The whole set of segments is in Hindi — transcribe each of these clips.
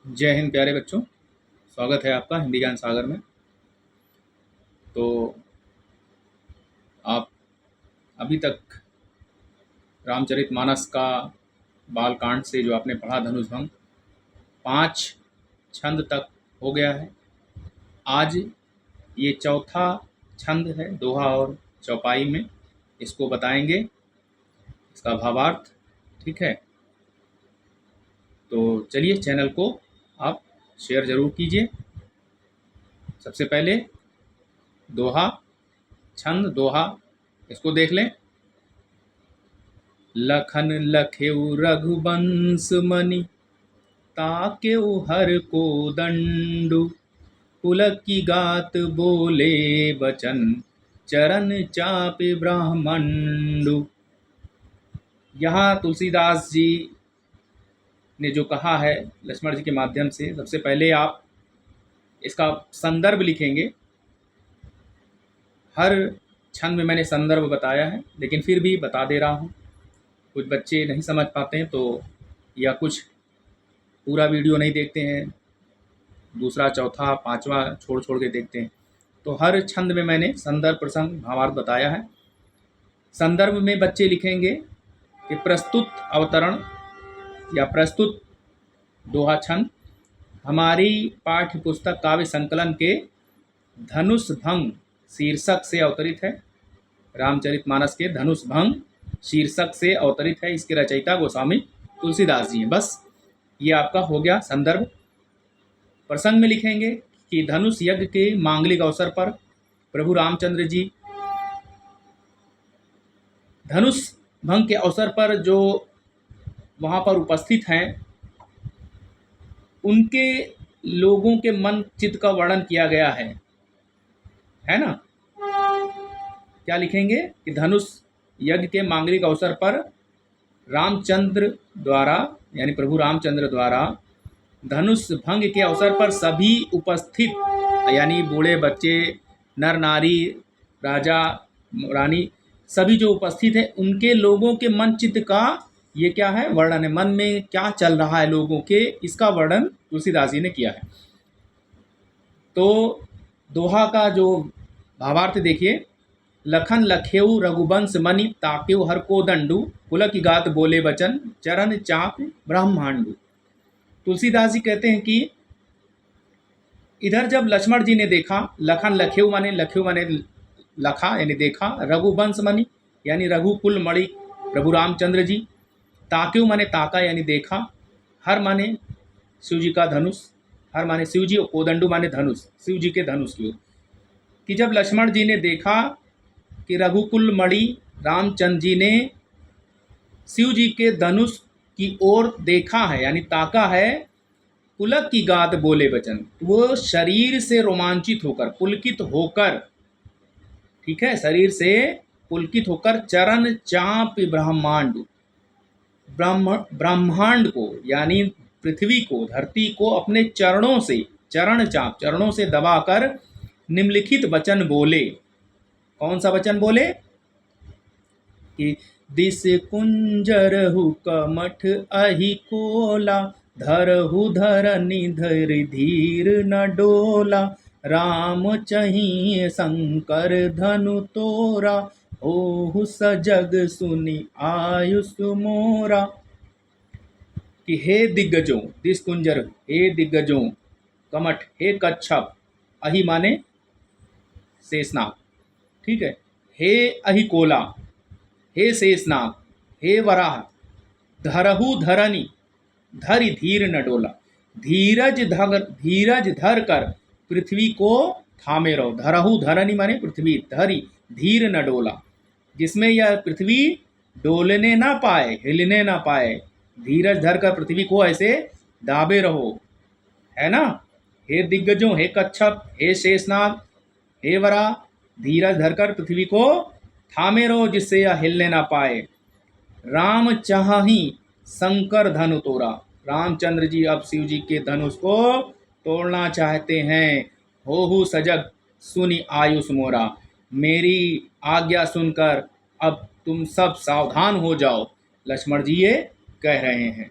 जय हिंद प्यारे बच्चों। स्वागत है आपका हिंदी ज्ञान सागर में। तो आप अभी तक रामचरितमानस का बालकांड से जो आपने पढ़ा धनुष भंग 5 छंद तक हो गया है। आज ये चौथा छंद है, दोहा और चौपाई में। इसको बताएंगे, इसका भावार्थ। ठीक है, तो चलिए चैनल को आप शेयर ज़रूर कीजिए। सबसे पहले दोहा, छंद दोहा, इसको देख लें। लखन लखेउ रघुबंश मनि, ताकेउ हर को दंडु। पुलक की गात बोले बचन, चरण चापे ब्रह्मंडु। यहाँ तुलसीदास जी ने जो कहा है लक्ष्मण जी के माध्यम से, सबसे पहले आप इसका संदर्भ लिखेंगे। हर छंद में मैंने संदर्भ बताया है, लेकिन फिर भी बता दे रहा हूँ। कुछ बच्चे नहीं समझ पाते हैं तो, या कुछ पूरा वीडियो नहीं देखते हैं, दूसरा चौथा पांचवा छोड़ छोड़ के देखते हैं। तो हर छंद में मैंने संदर्भ प्रसंग भावार्थ बताया है। संदर्भ में बच्चे लिखेंगे कि प्रस्तुत अवतरण या प्रस्तुत दोहा छंद हमारी पाठ्य पुस्तक काव्य संकलन के धनुष भंग शीर्षक से अवतरित है। रामचरितमानस के धनुष भंग शीर्षक से अवतरित है। इसके रचयिता गोस्वामी तुलसीदास जी हैं। बस ये आपका हो गया संदर्भ। प्रसंग में लिखेंगे कि धनुष यज्ञ के मांगलिक अवसर पर प्रभु रामचंद्र जी धनुष भंग के अवसर पर जो वहाँ पर उपस्थित हैं, उनके लोगों के मन चित्त का वर्णन किया गया है ना। क्या लिखेंगे कि धनुष यज्ञ के मांगलिक अवसर पर रामचंद्र द्वारा, यानी प्रभु रामचंद्र द्वारा धनुष भंग के अवसर पर सभी उपस्थित, यानी बूढ़े बच्चे, नर नारी, राजा रानी, सभी जो उपस्थित है उनके लोगों के मन चित्त का ये क्या है, वर्णन है। मन में क्या चल रहा है लोगों के, इसका वर्णन तुलसीदास जी ने किया है। तो दोहा का जो भावार्थ देखिए। लखन लखेउ रघुवंश मनि, ताकेउ हर को दंडु। पुलक गात बोले बचन, चरण चाप ब्रह्मांडु। तुलसीदास जी कहते हैं कि इधर जब लक्ष्मण जी ने देखा, लखन लखेउ माने लखा यानी देखा, रघुवंश मणि यानी रघुकुल मणि प्रभु रामचंद्र जी, ताकेउ माने ताका यानी देखा, हर माने शिव जी का धनुष, हर माने शिव जी, और कोदंडु माने धनुष, शिव जी के धनुष की ओर। कि जब लक्ष्मण जी ने देखा कि रघुकुल मणि रामचंद्र जी ने शिव जी के धनुष की ओर देखा है, यानी ताका है, पुलक की गात बोले वचन, वो शरीर से रोमांचित होकर, पुलकित होकर, ठीक है, शरीर से पुलकित होकर चरण चाप ब्रह्मांड, ब्रह्मांड को यानी पृथ्वी को, धरती को अपने चरणों से, चरण चाप चरणों से दबाकर निम्नलिखित वचन बोले। कौन सा वचन बोले कि दिस कुंजरहु कमठ अहि कोला, धरहु धरनि धरि धीर न डोला। राम चाहिए शंकर धनु तोरा, ओहु सजग सुनि आयुष मोरा। कि हे दिग्गजों, दिस कुंजर, हे दिग्गजों, कमठ हे कच्छप, अहि माने शेषनाग, ठीक है, हे अहिकोला, हे शेषनाग, हे वराह, धरहु धरनी, धरि धीर न डोला, धीरज धर कर पृथ्वी को थामे रहो। धरहु धरनी माने पृथ्वी, धरि धीर न डोला, जिसमें यह पृथ्वी डोलने ना पाए, हिलने ना पाए, धीरज धर कर पृथ्वी को ऐसे दाबे रहो, है ना। हे दिग्गजों, हे कच्छप, हे शेषनाग, हे वरा, धीरज धरकर पृथ्वी को थामे रहो, जिससे यह हिलने ना पाए। राम चाही शंकर धनु तोरा, रामचंद्र जी अब शिव जी के धनुष को तोड़ना चाहते हैं। होहु सजग सुनि आयुष मोरा, मेरी आज्ञा सुनकर अब तुम सब सावधान हो जाओ, लक्ष्मण जी ये कह रहे हैं।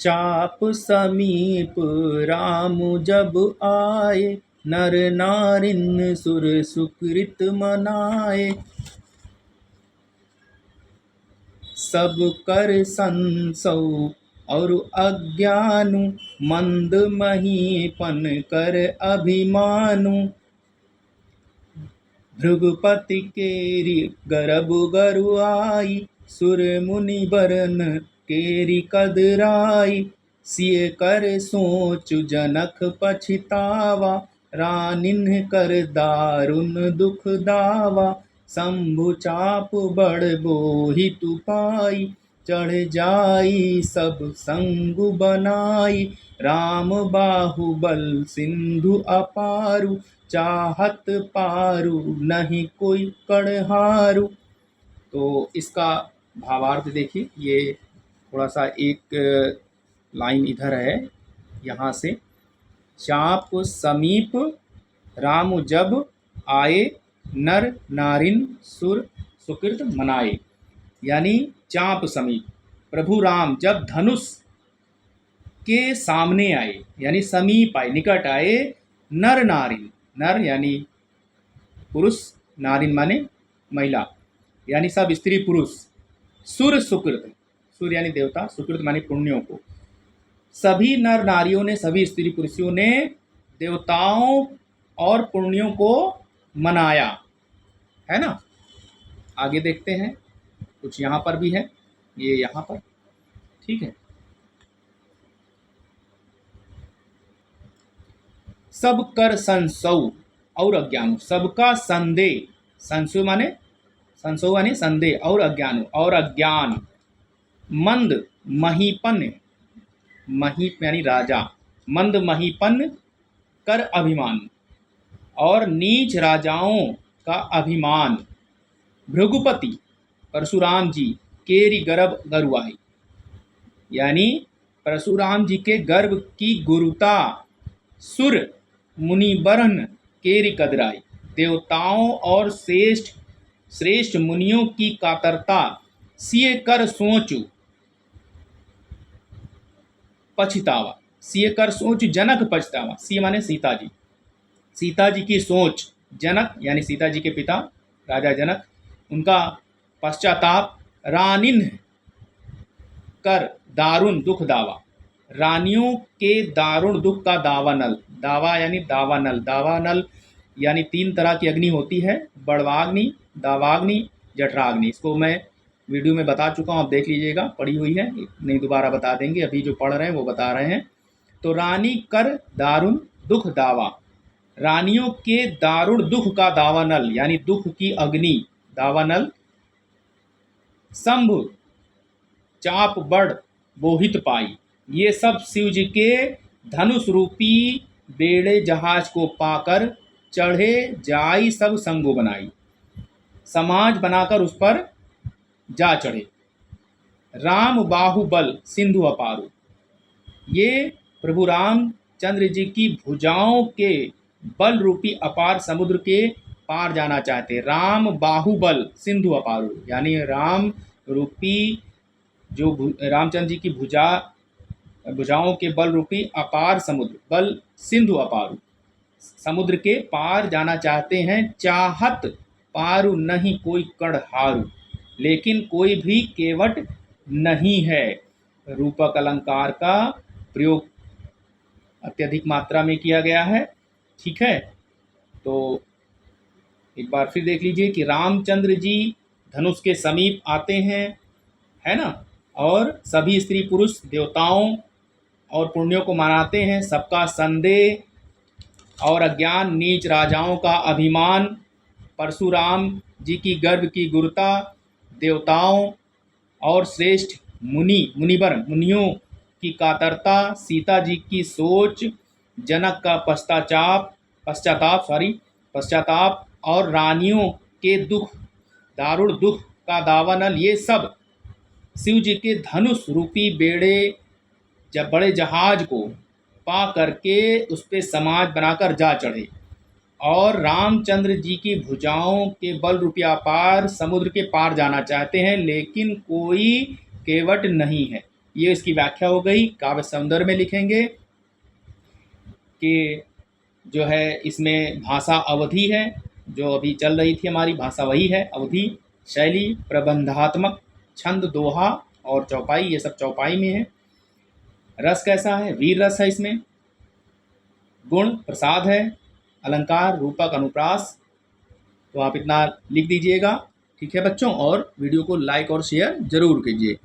चाप समीप राम जब आए, नर नारिन सुर सुकृत मनाए। सब कर संसौ और अज्ञानु, मंद महीपन कर अभिमानु। भृगुपति केरी गर्भ गरु आई, सुर मुनि बरन केरी कदराई। सिय कर सोचु जनक पछितावा, रानिन्ह कर दारुन दुख दावा। शंभु चाप बड़ बोहितु पाई, चढ़ जाई सब संगु बनाई। राम बाहुबल सिंधु अपारु, चाहत पारु नहीं कोई कड़हारु। तो इसका भावार्थ देखिए, ये थोड़ा सा एक लाइन इधर है, यहाँ से चाप समीप राम जब आए, नर नारिन सुर सुकृत मनाए। यानी चाप समीप, प्रभु राम जब धनुष के सामने आए, यानी समीप आए, निकट आए। नर नारिन, नर यानी पुरुष, नारिन माने महिला, यानी सब स्त्री पुरुष। सुर सुकृत, सुर यानी देवता, सुकृत माने पुण्यों को। सभी नर नारियों ने, सभी स्त्री पुरुषों ने देवताओं और पुण्यों को मनाया, है ना। आगे देखते हैं, कुछ यहाँ पर भी है, ये यहाँ पर, ठीक है। सब कर संसौ और अज्ञानु, सबका संदेह, संशय माने, संशय माने संदेह, और अज्ञानु और अज्ञान। मंद महीपन, महीप यानी राजा, मंद महीपन कर अभिमान, और नीच राजाओं का अभिमान। भृगुपति परशुराम जी केरी गर्भ गरुआई, यानी परशुराम जी के गर्भ की गुरुता। सुर मुनिबरन केरी कदराई, देवताओं और श्रेष्ठ मुनियों की कातरता। सिय कर सोचु पछितावा, सिय कर सोच जनक पछतावा। सिय माने सीता जी, सीता जी की सोच, जनक यानी सीता जी के पिता राजा जनक, उनका पश्चाताप। रानिन कर दारुण दुख दावा, रानियों के दारुण दुख का दावानल। दावा यानी दावानल, दावानल यानी 3 तरह की अग्नि होती है, बड़वाग्नि, दावाग्नि, जठराग्नि। इसको मैं वीडियो में बता चुका हूँ, आप देख लीजिएगा, पढ़ी हुई है, नहीं दोबारा बता देंगे, अभी जो पढ़ रहे हैं वो बता रहे हैं। तो रानी कर दारुण दुख दावा, रानियों के दारुण दुख का दावानल यानी दुख की अग्नि, दावानल। शंभु चाप बड़ बोहित पाई, ये सब शिव जी के धनुष रूपी बेड़े जहाज को पाकर चढ़े जाई सब संगो बनाई, समाज बनाकर उस पर जा चढ़े। राम बाहुबल सिंधु अपारु, ये प्रभु रामचंद्र जी की भुजाओं के बल रूपी अपार समुद्र के पार जाना चाहते। राम बाहुबल सिंधु अपारु, यानी राम रूपी जो रामचंद्र जी की भुजाओं के बल रूपी अपार समुद्र, बल सिंधु अपारु, समुद्र के पार जाना चाहते हैं। चाहत पारु नहीं कोई कण हारु, लेकिन कोई भी केवट नहीं है। रूपक अलंकार का प्रयोग अत्यधिक मात्रा में किया गया है, ठीक है। तो एक बार फिर देख लीजिए कि रामचंद्र जी धनुष के समीप आते हैं, है ना, और सभी स्त्री पुरुष देवताओं और पुण्यों को मनाते हैं। सबका संदेह और अज्ञान, नीच राजाओं का अभिमान, परशुराम जी की गर्भ की गुरुता, देवताओं और श्रेष्ठ मुनिवर मुनियों की कातरता, सीता जी की सोच, जनक का पश्चाताप और रानियों के दुख, दारुण दुख का दावानल। ये सब शिव जी के धनुष रूपी बेड़े, जब बड़े जहाज को पा करके उस पे समाज बनाकर जा चढ़े, और रामचंद्र जी की भुजाओं के बल रूपी अपार समुद्र के पार जाना चाहते हैं, लेकिन कोई केवट नहीं है। ये इसकी व्याख्या हो गई। काव्य सौंदर्य में लिखेंगे कि जो है इसमें भाषा अवधि है, जो अभी चल रही थी हमारी भाषा वही है अवधि। शैली प्रबंधात्मक, छंद दोहा और चौपाई, ये सब चौपाई में है। रस कैसा है, वीर रस है इसमें। गुण प्रसाद है। अलंकार रूपक अनुप्रास। तो आप इतना लिख दीजिएगा, ठीक है बच्चों, और वीडियो को लाइक और शेयर जरूर कीजिए।